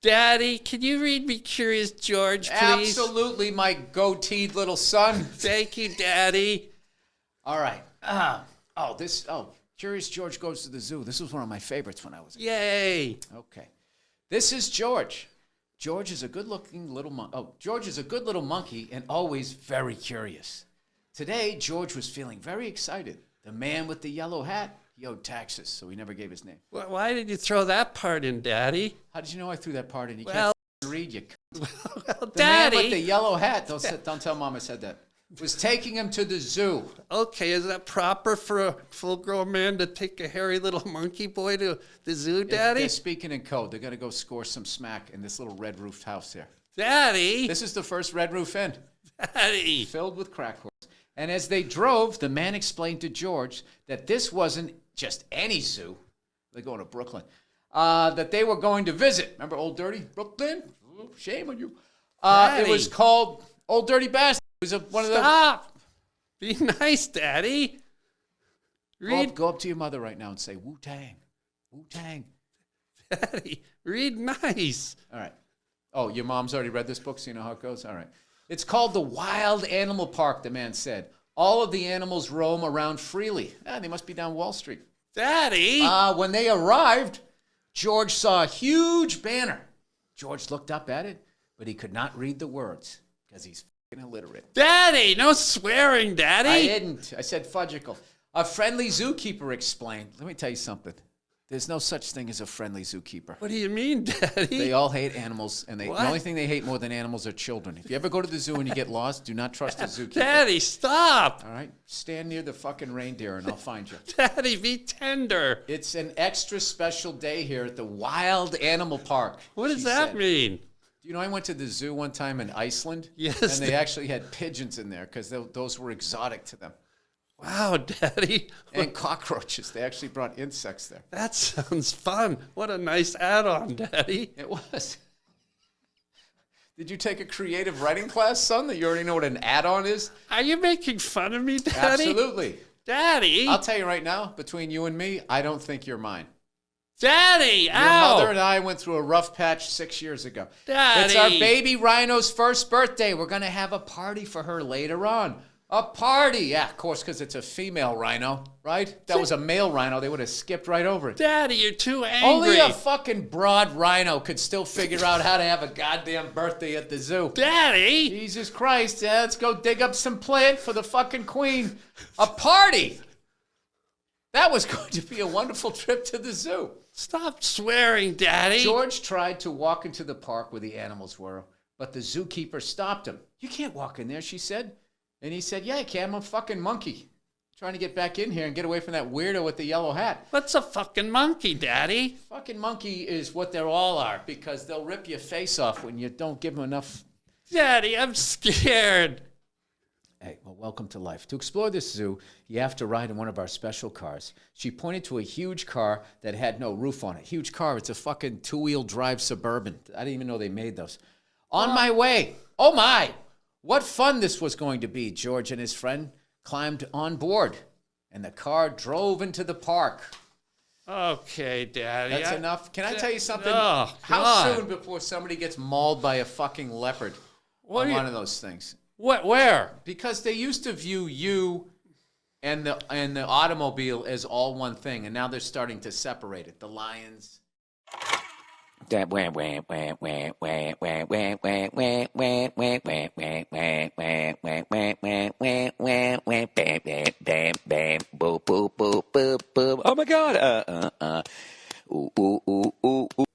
Daddy, can you read me Curious George, please? Absolutely, my goateed little son. Thank you, Daddy. All right. Curious George Goes to the Zoo. This was one of my favorites when I was a kid. Yay. Okay. This is George. George is a good-looking little George is a good little monkey and always very curious. Today, George was feeling very excited. The man with the yellow hat, he owed taxes, so he never gave his name. Why did you throw that part in, Daddy? How did you know I threw that part in? You Well, can't read, you well, The Daddy. man with the yellow hat, don't tell Mom I said that, was taking him to the zoo. Okay, is that proper for a full-grown man to take a hairy little monkey boy to the zoo, Daddy? They're speaking in code. They're going to go score some smack in this little red-roofed house here. Daddy. This is the first red roof inn. Daddy. Filled with crack whores. And as they drove, the man explained to George that this wasn't just any zoo. They're going to Brooklyn. That they were going to visit. Remember Old Dirty? Brooklyn? Oh, shame on you. It was called Old Dirty Bastard. It was one of the... Stop. Be nice, Daddy. Go up to your mother right now and say, Wu-Tang. Wu-Tang. Daddy, read nice. All right. Oh, your mom's already read this book, so you know how it goes? All right. It's called the Wild Animal Park, the man said. All of the animals roam around freely. They must be down Wall Street. Daddy. When they arrived, George saw a huge banner. George looked up at it, but he could not read the words because he's fucking illiterate. Daddy, no swearing, Daddy. I didn't. I said fudgicle. A friendly zookeeper explained. Let me tell you something. There's no such thing as a friendly zookeeper. What do you mean, Daddy? They all hate animals, and the only thing they hate more than animals are children. If you ever go to the zoo and you get lost, do not trust a zookeeper. Daddy, stop. All right? Stand near the fucking reindeer, and I'll find you. Daddy, be tender. It's an extra special day here at the Wild Animal Park. What does that mean? You know, I went to the zoo one time in Iceland, yes, and they actually had pigeons in there because those were exotic to them. Wow, Daddy. And cockroaches. They actually brought insects there. That sounds fun. What a nice add-on, Daddy. It was. Did you take a creative writing class, son, that you already know what an add-on is? Are you making fun of me, Daddy? Absolutely. Daddy. I'll tell you right now, between you and me, I don't think you're mine. Daddy, Your ow. mother and I went through a rough patch 6 years ago. Daddy. It's our baby Rhino's first birthday. We're going to have a party for her later on. A party. Yeah, of course, because it's a female rhino, right? That was a male rhino. They would have skipped right over it. Daddy, you're too angry. Only a fucking broad rhino could still figure out how to have a goddamn birthday at the zoo. Daddy. Jesus Christ. Yeah, let's go dig up some plant for the fucking queen. A party. That was going to be a wonderful trip to the zoo. Stop swearing, Daddy. George tried to walk into the park where the animals were, but the zookeeper stopped him. You can't walk in there, she said. And he said, yeah, I can. I'm a fucking monkey. Trying to get back in here and get away from that weirdo with the yellow hat. What's a fucking monkey, Daddy? Fucking monkey is what they all are because they'll rip your face off when you don't give them enough. Daddy, I'm scared. Hey, well, welcome to life. To explore this zoo, you have to ride in one of our special cars. She pointed to a huge car that had no roof on it. Huge car. It's a fucking two-wheel drive Suburban. I didn't even know they made those. On my way. Oh, my. What fun this was going to be. George and his friend climbed on board, and the car drove into the park. Okay, Daddy. That's enough. Can I tell you something? Oh, How God. soon before somebody gets mauled by a fucking leopard on one of those things? What? Where? Because they used to view you and the automobile as all one thing, and now they're starting to separate it. The lions. Oh my God!